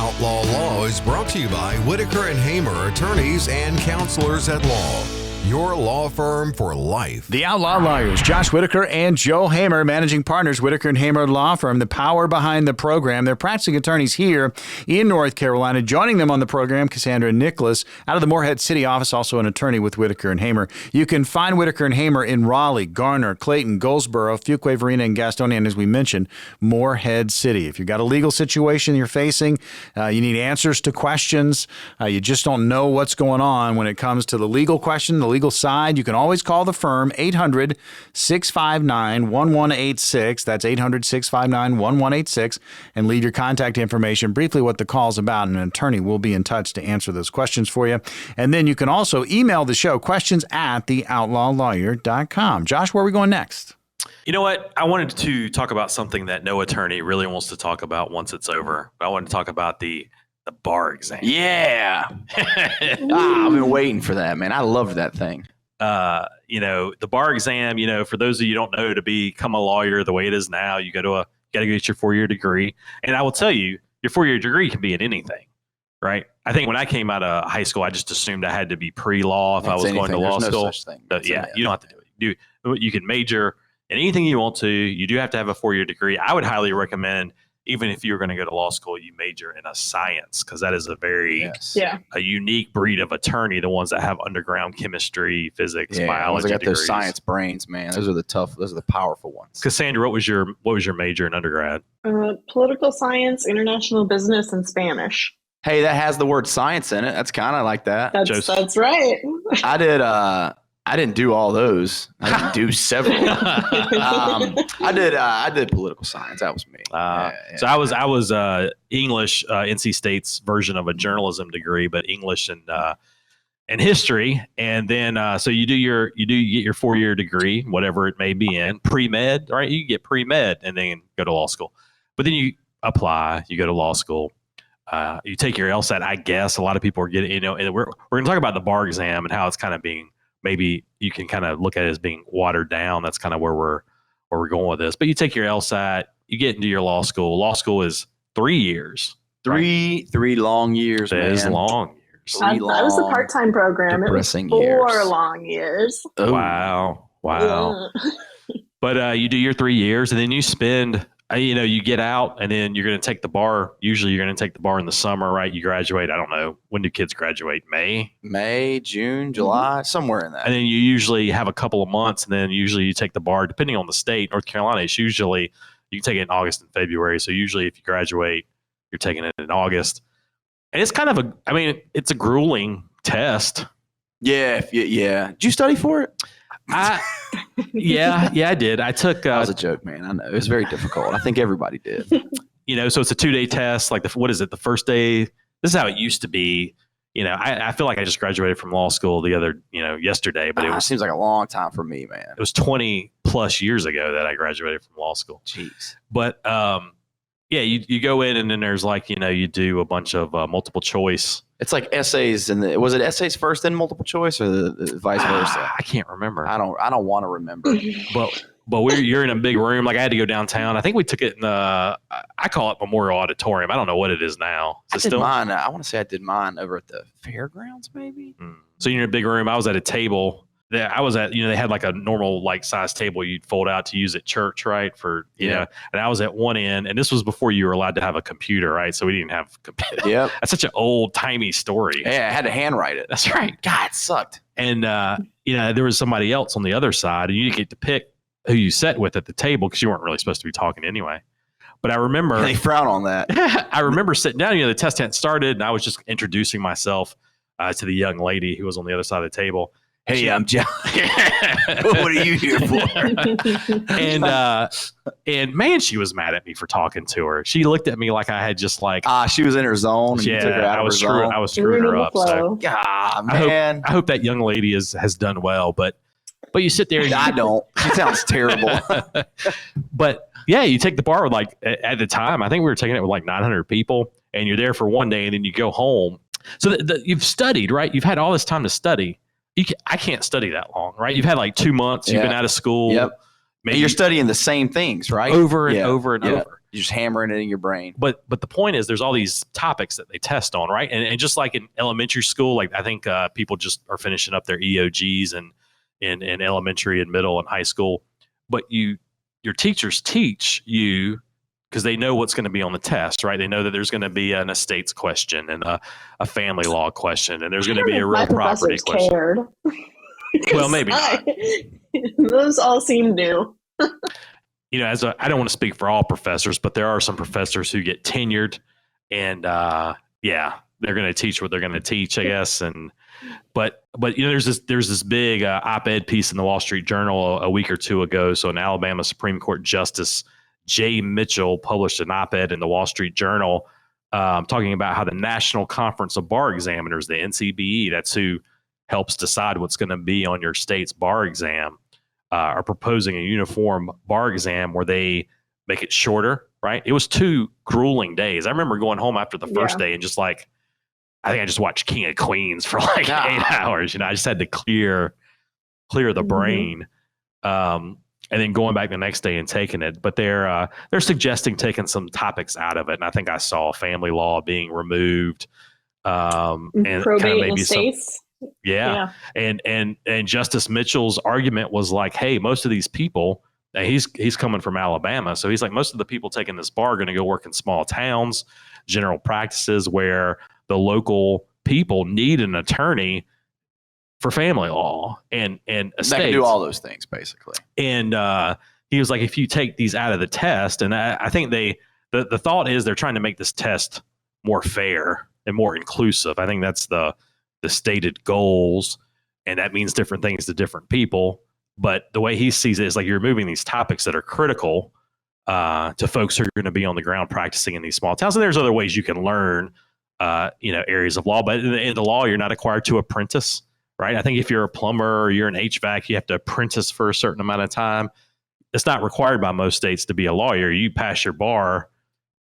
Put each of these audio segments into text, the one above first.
Outlaw Law is brought to you by Whitaker and Hamer, attorneys and counselors at law. Your law firm for life. The Outlaw Lawyers, Josh Whitaker and Joe Hamer, managing partners, Whitaker and Hamer Law Firm, the power behind the program. They're practicing attorneys here in North Carolina. Joining them on the program, Cassandra Nicholas, out of the Morehead City office, also an attorney with Whitaker and Hamer. You can find Whitaker and Hamer in Raleigh, Garner, Clayton, Goldsboro, Fuquay, Varina, and Gastonia, and as we mentioned, Morehead City. If you've got a legal situation you're facing, you need answers to questions, you just don't know what's going on when it comes to the legal question, the legal side, you can always call the firm 800-659-1186. That's 800-659-1186, and leave your contact information, briefly what the call's about, and an attorney will be in touch to answer those questions for you. And then you can also email the show, questions@theoutlawlawyer.com. Josh, where are we going next? You know what? I wanted to talk about something that no attorney really wants to talk about once it's over. I wanted to talk about the bar exam. Yeah. I've been waiting for that, man. I loved that thing. The bar exam, for those of you who don't know, to become a lawyer the way it is now, you got to get your 4-year degree. And I will tell you, your 4-year degree can be in anything, right? I think when I came out of high school, I just assumed I had to be pre-law if I was going to law school. No such thing. You don't have to do it. You can major in anything you want to. You do have to have a 4-year degree. I would highly recommend, even if you were going to go to law school, you major in a science, because that is a very a unique breed of attorney, the ones that have underground chemistry, physics, biology got degrees. those science brains, man. Those are the powerful ones. Cassandra, what was your major in undergrad? Political science, international business, and Spanish. Hey, that has the word science in it. That's kind of like that. That's right. I didn't do all those. I didn't do several. I did political science. That was me. So I was English, NC State's version of a journalism degree, but English and history. And then so you get your 4-year degree, whatever it may be in pre-med, right? You get pre-med and then go to law school. But then you apply, you go to law school. You take your LSAT. I guess a lot of people are getting, and we're going to talk about the bar exam and how it's kind of being. Maybe you can kind of look at it as being watered down. That's kind of where we're going with this. But you take your LSAT, you get into your law school. Law school is 3 years. Three long years. It is long years. I was a part-time program. It was 4 long years. Oh. Wow. Yeah. But you do your 3 years, and then you spend. You get out, and then you're going to take the bar. Usually, you're going to take the bar in the summer, right? You graduate. I don't know, when do kids graduate? May, June, July, somewhere in that. And then you usually have a couple of months, and then usually you take the bar, depending on the state. North Carolina, it's usually you can take it in August and February. So usually, if you graduate, you're taking it in August. And it's kind of it's a grueling test. Yeah. Did you study for it? I did. I took. That was a joke, man. I know it was very difficult. I think everybody did. So it's a 2-day test. Like what is it? The first day. This is how it used to be. I feel like I just graduated from law school yesterday, but it seems like a long time for me, man. It was 20 plus years ago that I graduated from law school. Jeez. But you go in, and then there's you do a bunch of multiple choice. It's like essays, was it essays first, then multiple choice, or the vice versa? I can't remember. I don't want to remember. But you're in a big room. Like I had to go downtown. I think we took it in I call it Memorial Auditorium. I don't know what it is now. Is it still? Mine. I want to say I did mine over at the fairgrounds, maybe. So you're in a big room. I was at a table. I was at, they had like a normal size table you'd fold out to use at church, right? And I was at one end, and this was before you were allowed to have a computer, right? So we didn't have a computer. Yep. That's such an old timey story. Yeah, I had to handwrite it. That's right. God, it sucked. And, there was somebody else on the other side, and you get to pick who you sat with at the table because you weren't really supposed to be talking anyway. But I remember. They frown on that. I remember sitting down, the test hadn't started, and I was just introducing myself to the young lady who was on the other side of the table. Hey, I'm Josh. What are you here for? and man, she was mad at me for talking to her. She looked at me like I had just she was in her zone. And you took her out I was screwing her up. So, man. I hope that young lady has done well. But you sit there. And I don't. She sounds terrible. But yeah, you take the bar with at the time. I think we were taking it with 900 people, and you're there for one day, and then you go home. So you've studied, right? You've had all this time to study. I can't study that long, right? You've had 2 months. You've been out of school. Yep. Maybe you're studying the same things, right? Over and over and over. You're just hammering it in your brain. But the point is, there's all these topics that they test on, right? And just like in elementary school, like I think people just are finishing up their EOGs and in elementary and middle and high school. But your teachers teach you because they know what's going to be on the test, right? They know that there's going to be an estates question and a family law question, and there's going to be a real property question. Cared. Well, maybe not. Those all seem new. You know, I don't want to speak for all professors, but there are some professors who get tenured, and they're going to teach what they're going to teach, I guess. But you know, there's this big op-ed piece in the Wall Street Journal a week or two ago. So an Alabama Supreme Court Justice Jay Mitchell published an op-ed in the Wall Street Journal talking about how the National Conference of Bar Examiners, the NCBE, that's who helps decide what's going to be on your state's bar exam, are proposing a uniform bar exam where they make it shorter, right? It was 2 grueling days. I remember going home after the first day and just like, I think I just watched King of Queens for like 8 hours. You know, I just had to clear the brain. And then going back the next day and taking it. But they're suggesting taking some topics out of it. And I think I saw family law being removed. And probate maybe estates. Yeah. And Justice Mitchell's argument was like, hey, most of these people, and he's coming from Alabama. So he's like, most of the people taking this bar are going to go work in small towns, general practices where the local people need an attorney for family law and estates. They can do all those things basically. And he was like, if you take these out of the test, and I think the thought is they're trying to make this test more fair and more inclusive. I think that's the stated goals, and that means different things to different people. But the way he sees it is like you're removing these topics that are critical to folks who are going to be on the ground practicing in these small towns. And there's other ways you can learn, areas of law. But in the law, you're not required to apprentice, right? I think if you're a plumber or you're an HVAC, you have to apprentice for a certain amount of time. It's not required by most states to be a lawyer. You pass your bar,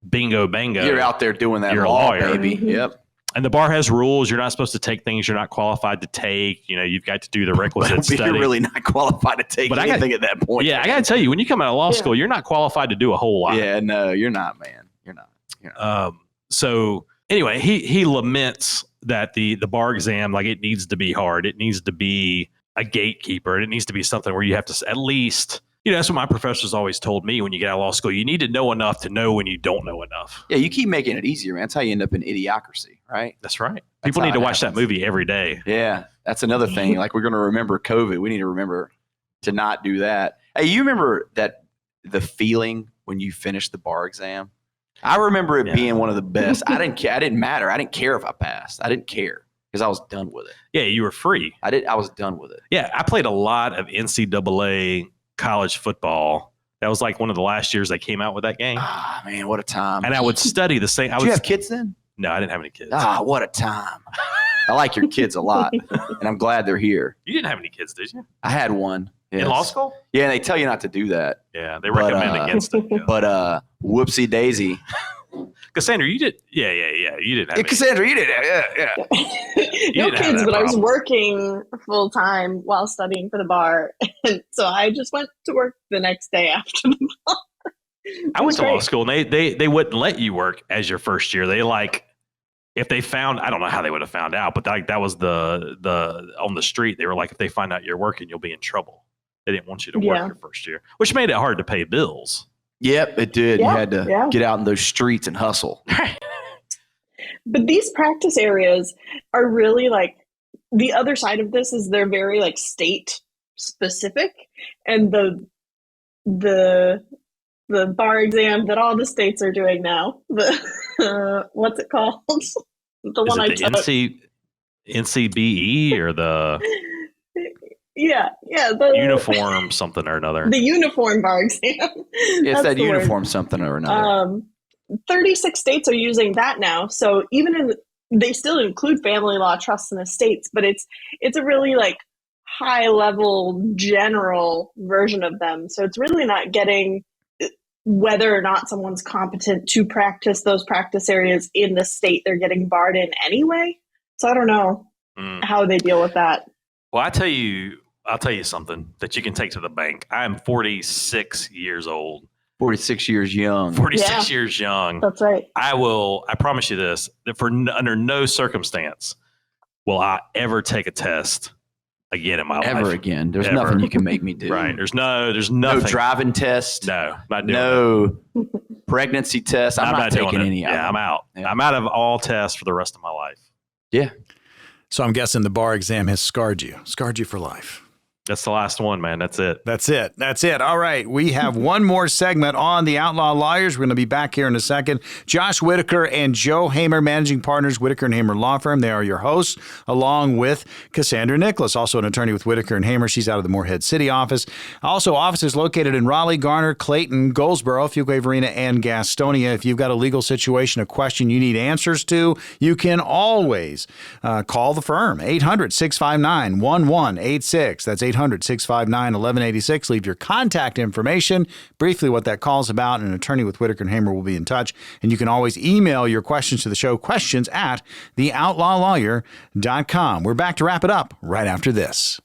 bingo, bango. You're out there doing that you're law, a lawyer. baby. Yep. And the bar has rules. You're not supposed to take things you're not qualified to take. You know, you've got to do the requisite study. You're really not qualified to take anything at that point. Yeah, I got to tell you, when you come out of law school, you're not qualified to do a whole lot. Yeah, no, you're not, man. You're not. So anyway, he laments that the bar exam, like, it needs to be hard. It needs to be a gatekeeper. It needs to be something where you have to at least, that's what my professors always told me when you get out of law school. You need to know enough to know when you don't know enough. Yeah, you keep making it easier, man. That's how you end up in idiocracy, right? That's right. People need to watch that movie every day. Yeah, that's another thing. Like, we're going to remember COVID. We need to remember to not do that. Hey, you remember the feeling when you finished the bar exam? I remember it being one of the best. I didn't care. I didn't matter. I didn't care if I passed. I didn't care because I was done with it. Yeah, you were free. I was done with it. Yeah, I played a lot of NCAA college football. That was like one of the last years they came out with that game. Ah, man, what a time. And I would study the same. Did you have kids then? No, I didn't have any kids. Ah, what a time. I like your kids a lot, and I'm glad they're here. You didn't have any kids, did you? I had one. Yes. In law school? Yeah, and they tell you not to do that. Yeah, they recommend against it. Yeah. But whoopsie daisy. Cassandra, you did. Yeah. You didn't have Cassandra, you did. Yeah. No kids, but I was working full time while studying for the bar. And so I just went to work the next day after the bar. I went to law school and they wouldn't let you work as your first year. They if they found, I don't know how they would have found out, but that was the on the street. They were like, if they find out you're working, you'll be in trouble. They didn't want you to work your first year, which made it hard to pay bills. Yep, it did. Yeah, you had to get out in those streets and hustle. But these practice areas are really like, the other side of this is they're very like state specific, and the bar exam that all the states are doing now, what's it called? The is one I took. NCBE or the the uniform something or another. The uniform bar exam. It's that uniform something or another. 36 states are using that now. So even they still include family law, trusts, and estates, but it's a really like high level general version of them. So it's really not getting whether or not someone's competent to practice those practice areas in the state they're getting barred in anyway. So I don't know how they deal with that. Well, I'll tell you something that you can take to the bank. I am 46 years old, 46 years young. 46 years young. That's right. I promise you this, that under no circumstance will I ever take a test again in my life. Ever again. There's Ever. nothing you can make me do. Right. There's nothing. No driving test. No, not doing No pregnancy test. I'm not taking doing it. any of them. Yeah, I'm out. Yeah. I'm out of all tests for the rest of my life. Yeah. So I'm guessing the bar exam has scarred you for life. That's the last one, man. That's it. That's it. All right. We have one more segment on the Outlaw Lawyers. We're going to be back here in a second. Josh Whitaker and Joe Hamer, managing partners, Whitaker and Hamer Law Firm. They are your hosts, along with Cassandra Nicholas, also an attorney with Whitaker and Hamer. She's out of the Moorhead City office. Also, offices located in Raleigh, Garner, Clayton, Goldsboro, Fuquay Varina, and Gastonia. If you've got a legal situation, a question you need answers to, you can always call the firm, 800-659-1186. That's 800-659-1186. Leave your contact information, briefly what that call's about, and an attorney with Whitaker and Hamer will be in touch. And you can always email your questions to the show, questions@theoutlawlawyer.com. We're back to wrap it up right after this.